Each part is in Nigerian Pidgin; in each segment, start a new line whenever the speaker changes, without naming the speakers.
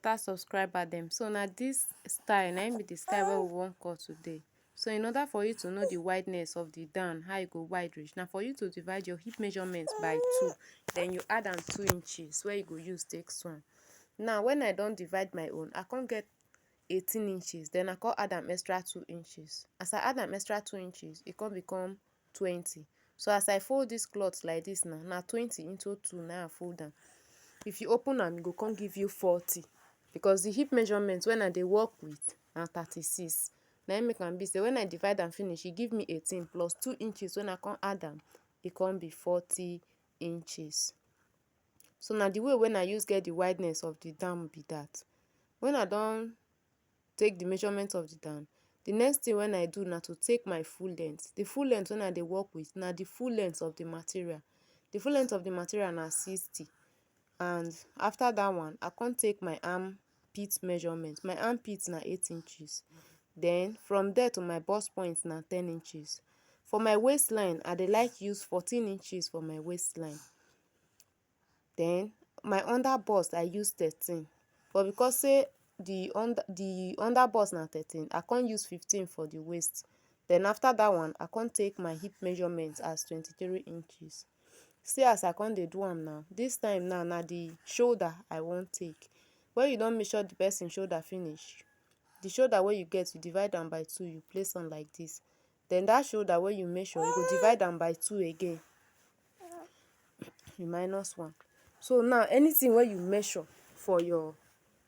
better subscriber dem. So na this style na im be the style wey we wan cut today. So in order for you to know the wideness of the down, how e go wide reach, na for you to divide your hip measurement by 2, then you add am 2 inches wey you go use take sew am. Now when I don divide my own, I come get 18 inches, then I come add am extra 2 inches. As I add am extra 2 inches, e come become 20. So as I fold this cloth like this now, na 20 into 2 na I fold am. If you open am, e go come give you 40, because the hip measurement when I dey work with na 36. Na im make am be say when I divide am finish, e give me 18 plus 2 inches when I come add am, e come be 40 inches. So na the way when I use get the wideness of the down be that. When I don take the measurement of the down, the next thing when I do na to take my full length. The full length when I dey work with na the full length of the material. The full length of the material na 60. And after that one, I come take my armpit measurement. My armpit na 8 inches. Then from there to my bust point na 10 inches. For my waistline, I dey like use 14 inches for my waistline. Then my under bust I use 13. But because say the under bust na 13, I come use 15 for the waist. Then after that one, I come take my hip measurement as 23 inches. See as I come dey do am now. This time now na the shoulder I wan take. When you don measure the person shoulder finish, the shoulder wey you get, you divide am by 2, you place am like this. Then that shoulder wey you measure, you go divide am by 2 again, you minus 1. So now anything wey you measure for your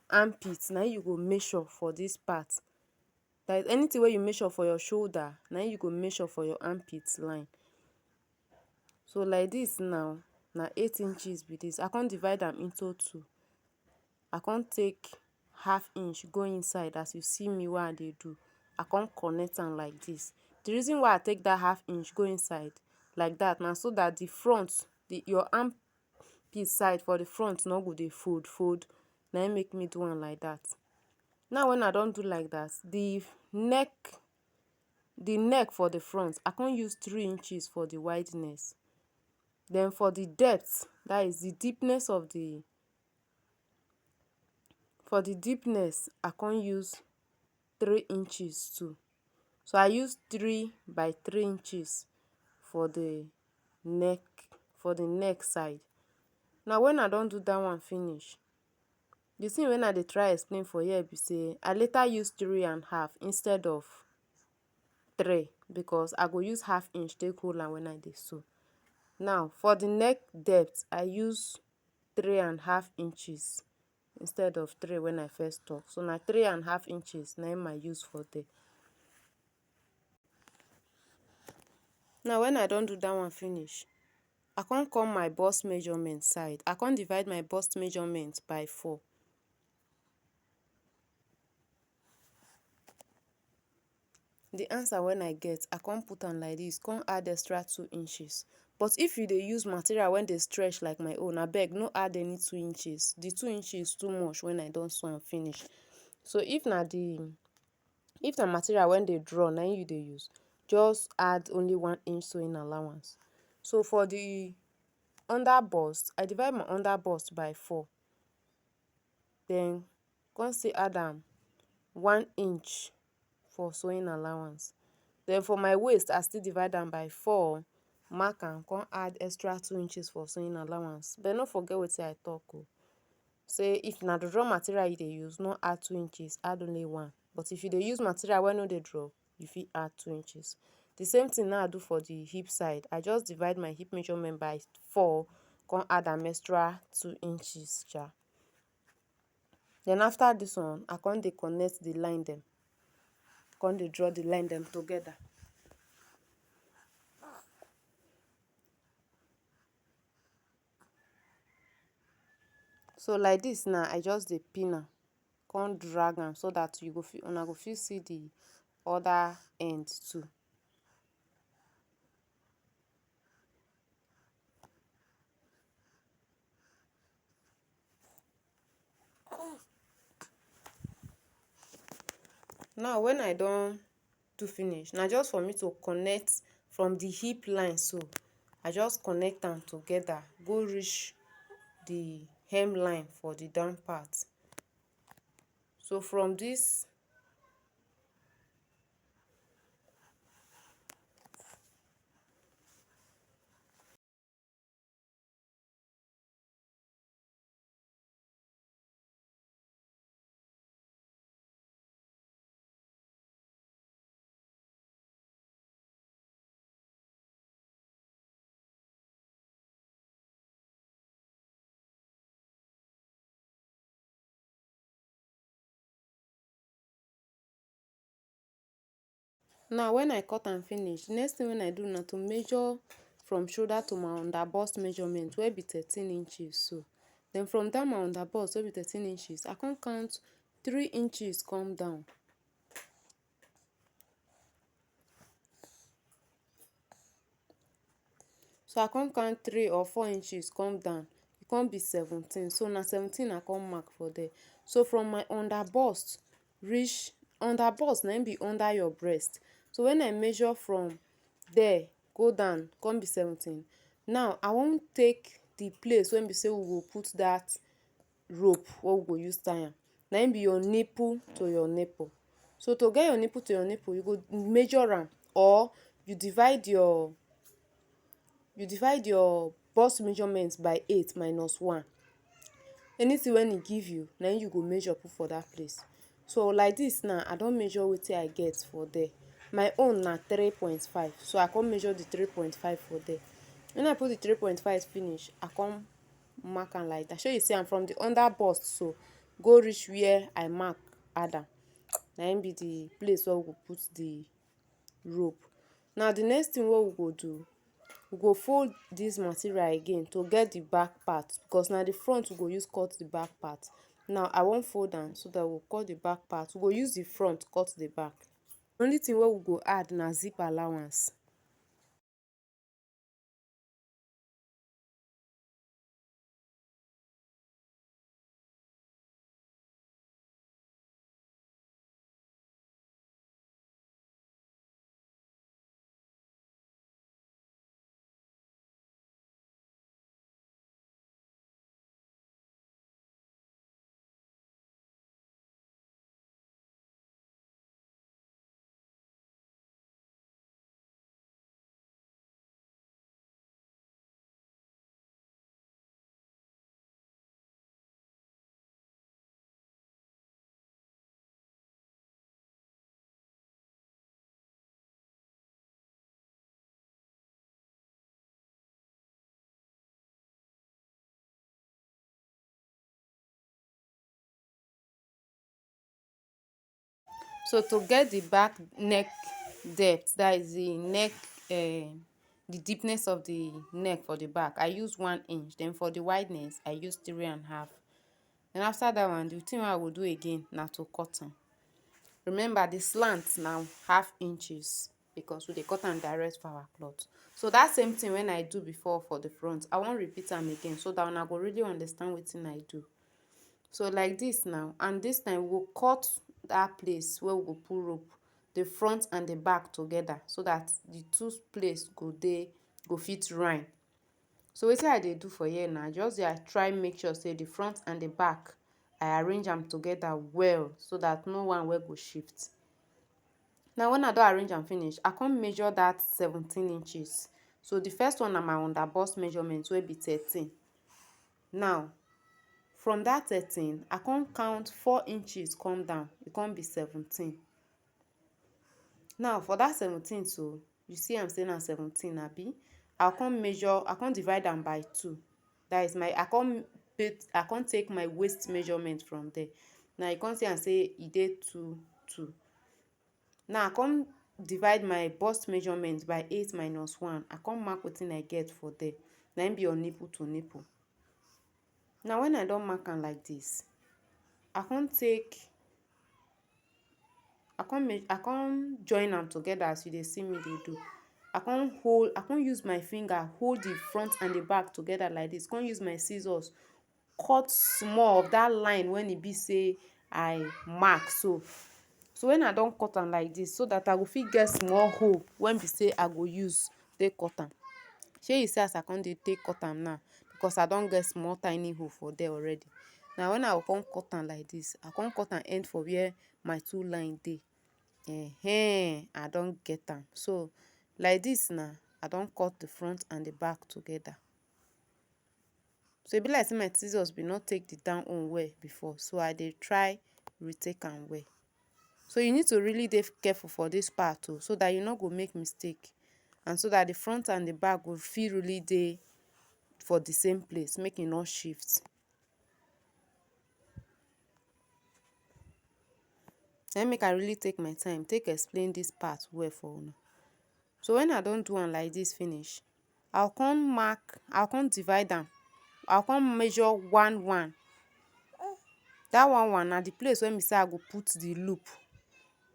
armpit, na you go measure for this part. Like anything wey you measure for your shoulder, na you go measure for your armpit line. So like this now, na 8 inches be this. I come divide am into 2. I come take half inch go inside as you see me wey I dey do. I come connect am like this. The reason why I take that half inch go inside like that na so that the front, your armpit side for the front no go dey fold. Na im make me do am like that. Now when I don do like that, the neck for the front, I come use 3 inches for the wideness. Then for the depth, that is the deepness of the, for the deepness, I come use 3 inches too. So I use 3 by 3 inches for the neck side. Now when I don do that one finish, the thing when I dey try explain for here be say I later use 3.5 instead of 3, because I go use half inch take hold am when I dey sew. Now for the neck depth, I use 3.5 inches instead of 3 when I first talk. So na 3.5 inches na im I use for there. Now when I don do that one finish, I come my bust measurement side. I come divide my bust measurement by 4. The answer when I get, I come put am like this, come add extra 2 inches. But if you dey use material when dey stretch like my own, abeg no add any 2 inches. The 2 inches too much when I don sew am finish. So if na material when dey draw na you dey use, just add only 1 inch sewing allowance. So for the under bust, I divide my under bust by 4. Then come still add am 1 inch for sewing allowance. Then for my waist, I still divide am by 4, mark am, come add extra 2 inches for sewing allowance. But no forget wetin I talk o. Say if na the draw material you dey use, no add 2 inches, add only 1. But if you dey use material wey no dey draw, you fit add 2 inches. The same thing now I do for the hip side. I just divide my hip measurement by 4, come add am extra 2 inches sha. Then after this one, I come dey connect the line dem. Come dey draw the line dem together. So like this now, I just dey pin am, come drag am so that una go fit see the other end too. Now when I don do finish, na just for me to connect from the hip line, so I just connect am together go reach the hemline for the down part. So from this, now when I cut am finish, the next thing wey I do na to measure from shoulder to my under bust measurement wey be 13 inches. So then from that my under bust wey be 13 inches, I come count 3 inches come down. So I come count 3 or 4 inches come down, e come be 17. So na 17 I come mark for there. So from my under bust reach under bust na im be under your breast. So when I measure from there go down come be 17. Now I wan take the place wey be say we go put that rope wey we go use tie am. Na im be your nipple to your nipple. So to get your nipple to your nipple, you go measure am, or you divide your bust measurement by 8 minus 1. Anything wey e give you na im you go measure put for that place. So like this now, I don measure wetin I get for there. My own na 3.5, so I come measure the 3.5 for there. When I put the 3.5 finish, I come mark am like that. Shey you see am from the under bust, so go reach where I mark add am. Na im be the place wey we go put the rope. Now the next thing wey we go do, we go fold this material again to get the back part, because na the front we go use cut the back part. Now I wan fold am so that we go cut the back part. We go use the front cut the back. The only thing wey we go add na zip allowance. So to get the back neck depth, that is the neck, the deepness of the neck for the back, I use 1 inch. Then for the wideness, I use 3.5. And after that one, the thing I will do again na to cut am. Remember the slant now ½ inches, because we dey cut am direct for our cloth. So that same thing when I do before for the front, I wan repeat am again so that una go really understand wetin I do. So like this now, and this time we go cut that place where we go put rope, the front and the back together, so that the two place go fit rhyme. So wetin I dey do for here now, just dey try make sure say the front and the back I arrange am together well, so that no one wey go shift. Now when I don arrange am finish, I come measure that 17 inches. So the first one na my under bust measurement wey be 13. Now from that 13, I come count 4 inches come down, e come be 17. Now for that 17, so you see am say na 17 abi, I come divide am by 2. That is I come take my waist measurement from there. Now you come see am say e dey 2 2. Now I come divide my bust measurement by 8 minus 1. I come mark wetin I get for there. Na im be your nipple to nipple. Now when I don mark am like this, I come join am together as you dey see me dey do. I come use my finger hold the front and the back together like this. Come use my scissors cut small of that line when e be say I mark so. So when I don cut am like this, so that I go fit get small hole when be say I go use take cut am. Shey you see as I come dey take cut am now, because I don get small tiny hole for there already. Now when I go come cut am like this, I come cut am end for where my two line dey. I don get am. So like this now, I don cut the front and the back together. So e be like say my scissors bin not take the down one well before, so I dey try retake am well. So you need to really dey careful for this part too, so that you no go make mistake, and so that the front and the back go fit really dey for the same place, make e no shift. Then make I really take my time take explain this part well for una. So when I don do am like this finish, I'll come divide am. I'll come measure 1 1. That 1 1 na the place when me say I go put the loop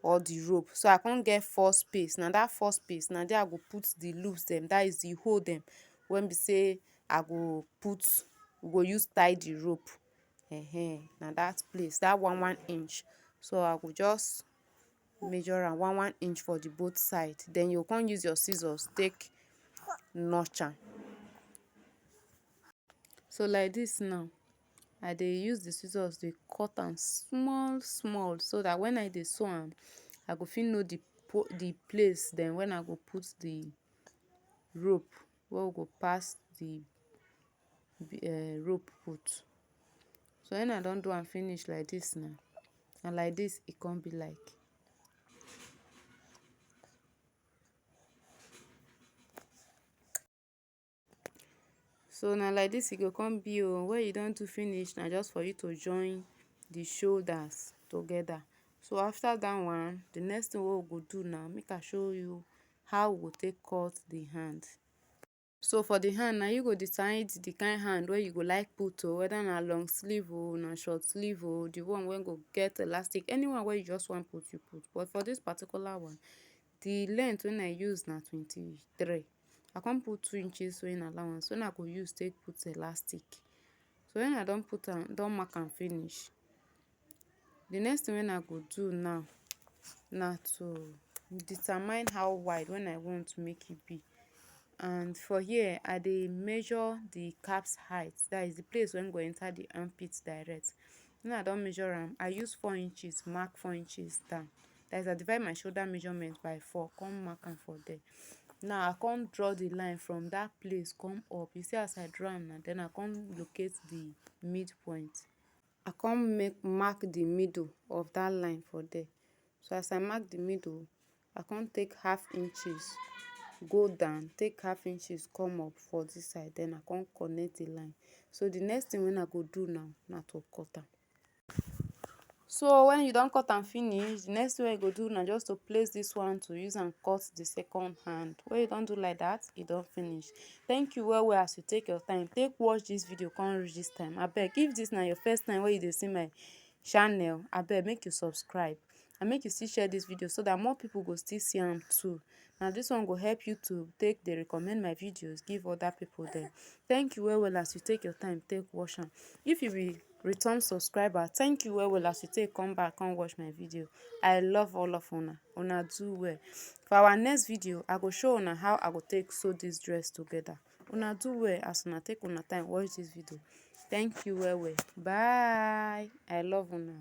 or the rope. So I can't get 4 space. Now that 4 space, now there I go put the loops them. That is the hole them. When we say I go we go use tie the rope. Now that place, that 1 inch. So I go just measure am 1 inch for the both side. Then you can use your scissors take notch am. So like this now, I dey use the scissors dey cut am small small, so that when I dey sew am, I go fit know the place then when I go put the rope wey we go pass the rope put. So when I don do am finish like this now, and like this e come be like. So now like this e go come be o. When you don do finish, na just for you to join the shoulders together. So after that one, the next thing wey we go do now, make I show you how we go take cut the hand. So for the hand, now you go decide the kind hand wey you go like put o, whether na long sleeve o, na short sleeve o, the one wey go get elastic, anyone wey you just want put you put. But for this particular one, the length when I use na 23. I can't put 2 inches sewing allowance when I go use take put elastic. So when I don put am, don mark am finish, the next thing when I go do now na to determine how wide when I want to make it be. And for here, I dey measure the cap's height. That is the place when go enter the armpit direct. When I don measure am, I use 4 inches, mark 4 inches down. That is, I divide my shoulder measurement by 4, come mark am for there. Now I come draw the line from that place come up. You see as I draw am now, then I come locate the midpoint. I come mark the middle of that line for there. So as I mark the middle, I come take half inches go down, take half inches come up for this side, then I come connect the line. So the next thing when I go do now na to cut am. So when you don cut am finish, the next thing you go do na just to place this one to use and cut the second hand. When you don do like that, e don finish. Thank you well as you take your time take watch this video come reach this time. Abeg, if this na your first time wey you dey see my channel, abeg make you subscribe and make you still share this video so that more people go still see am too. Now this one go help you to take dey recommend my videos give other people dem. Thank you well as you take your time take watch am. If you be return subscriber, thank you well as you take come back come watch my video. I love all of una do well. For our next video, I go show una how I go take sew this dress together. Una do well as una take una time watch this video. Thank you well. Bye. I love una.